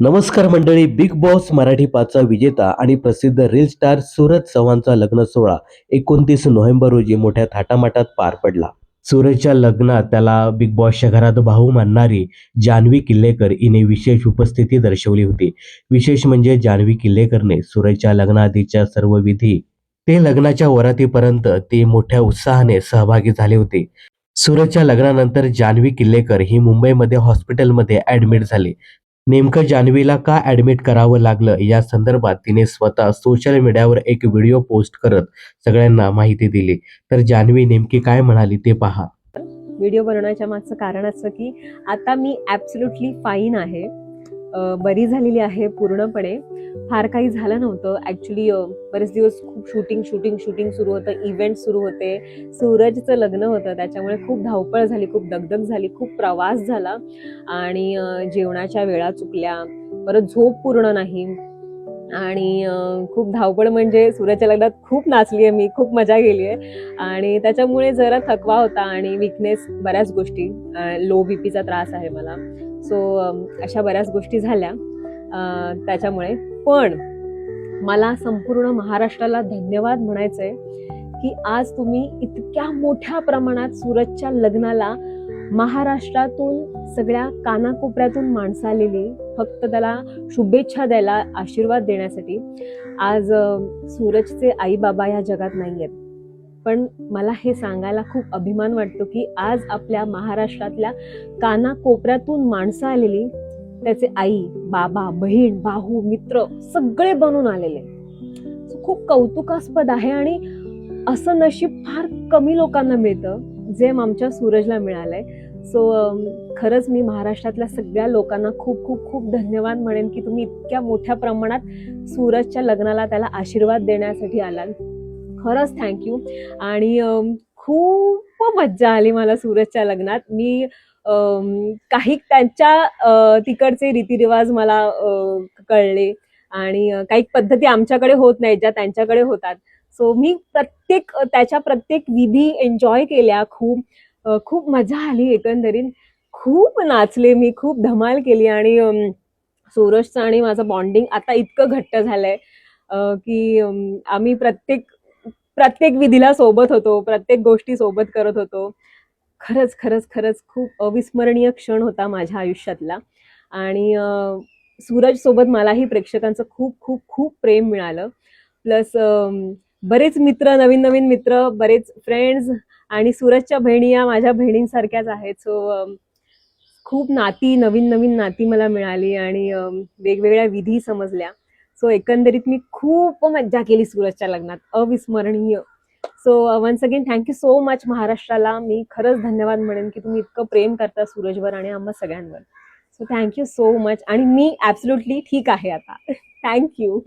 नमस्कार मंडळी. Big boss Marathi 5चा विजेता आणि प्रसिद्ध रील स्टार सूरज चव्हाणचा लग्न सोहळा 29 नोव्हेंबर रोजी मोठ्या थाटामाटात पार पडला. सूरजच्या लग्नात त्याला बिग बॉसच्या घरात भाऊ मानणारी जान्हवी किल्लेकर हिने विशेष उपस्थिती दर्शवली होती. विशेष म्हणजे जान्हवी किल्लेकरने सूरजच्या लग्नाआधीच्या सर्व विधी ते लग्नाच्या वरातीपर्यंत ती मोठ्या उत्साहाने सहभागी झाले होते. सूरजच्या लग्नानंतर जान्हवी किल्लेकर ही मुंबईमध्ये हॉस्पिटलमध्ये ऍडमिट झाली. नेमकं जान्हवीला का ऍडमिट करावं लागलं या संदर्भात तिने स्वतः सोशल मीडियावर एक व्हिडिओ पोस्ट करत सगळ्यांना माहिती दिली. तर जान्हवी नेमकी काय म्हणाली ते पहा. व्हिडिओ बनवण्याच्या मागचं कारण असं की आता मी ॲब्सोल्युटली फाईन आहे, बरी झालेली आहे पूर्णपणे. फार काही झालं नव्हतं ॲक्च्युली. बरेच दिवस खूप शूटिंग सुरू होतं, इव्हेंट सुरू होते, सूरजचं लग्न होतं, त्याच्यामुळे खूप धावपळ झाली, खूप दगदग झाली, खूप प्रवास झाला आणि जेवणाच्या वेळा चुकल्या, परत झोप पूर्ण नाही आणि खूप धावपळ. म्हणजे सूरजच्या लग्नात खूप नाचली आहे मी, खूप मजा गेली आहे आणि त्याच्यामुळे जरा थकवा होता आणि विकनेस, बऱ्याच गोष्टी, लो बीपीचा त्रास आहे मला. सो अशा बऱ्याच गोष्टी झाल्या त्याच्यामुळे. पण मला संपूर्ण महाराष्ट्राला धन्यवाद म्हणायचंय की आज तुम्ही इतक्या मोठ्या प्रमाणात सूरजच्या लग्नाला महाराष्ट्रातून सगळ्या कानाकोपऱ्यातून माणसं आलेली फक्त त्याला शुभेच्छा द्यायला, आशीर्वाद देण्यासाठी. आज सूरजचे आई बाबा या जगात नाही आहेत, पण मला हे सांगायला खूप अभिमान वाटतो की आज आपल्या महाराष्ट्रातल्या कानाकोपऱ्यातून माणसं आलेली, त्याचे आई बाबा, बहीण, भाऊ, मित्र सगळे बनून आलेले. खूप कौतुकास्पद आहे आणि असं नशीब फार कमी लोकांना मिळतं जे आमच्या सूरजला मिळालंय. सो खरंच मी महाराष्ट्रातल्या सगळ्या लोकांना खूप खूप खूप धन्यवाद म्हणेन की तुम्ही इतक्या मोठ्या प्रमाणात सूरजच्या लग्नाला त्याला आशीर्वाद देण्यासाठी आलात. खरंच थँक्यू. आणि खूप मज्जा आली मला सूरजच्या लग्नात. मी काही त्यांच्या तिकडचे रीतिरिवाज मला कळले आणि काही पद्धती आमच्याकडे होत नाहीत ज्या त्यांच्याकडे होतात. सो मी त्याच्या प्रत्येक विधी एन्जॉय केल्या. खूप मजा आली. एकंदरीत खूप नाचले मी, खूप धमाल केली आणि सूरजचं आणि माझं बॉन्डिंग आता इतकं घट्ट झालंय की आम्ही प्रत्येक विधीला सोबत होतो, प्रत्येक गोष्टी सोबत करत होतो. खरंच खूप अविस्मरणीय क्षण होता माझ्या आयुष्यातला. आणि सूरज सोबत मलाही प्रेक्षकांचं खूप खूप खूप प्रेम मिळालं. प्लस बरेच मित्र, नवीन मित्र, बरेच फ्रेंड्स आणि सूरजच्या बहिणी या माझ्या बहिणींसारख्याच आहेत. सो खूप नवीन नाती मला मिळाली आणि वेगवेगळ्या विधी समजल्या. सो एकंदरीत मी खूप मज्जा केली सूरजच्या लग्नात, अविस्मरणीय. So once again thank you so much महाराष्ट्राला. मी खरंच धन्यवाद म्हणेन की तुम्ही इतकं प्रेम करता सूरजवर आणि आम्हा सगळ्यांवर. So thank you so much. आणि मी ॲब्सोल्युटली ठीक आहे आता. थँक्यू.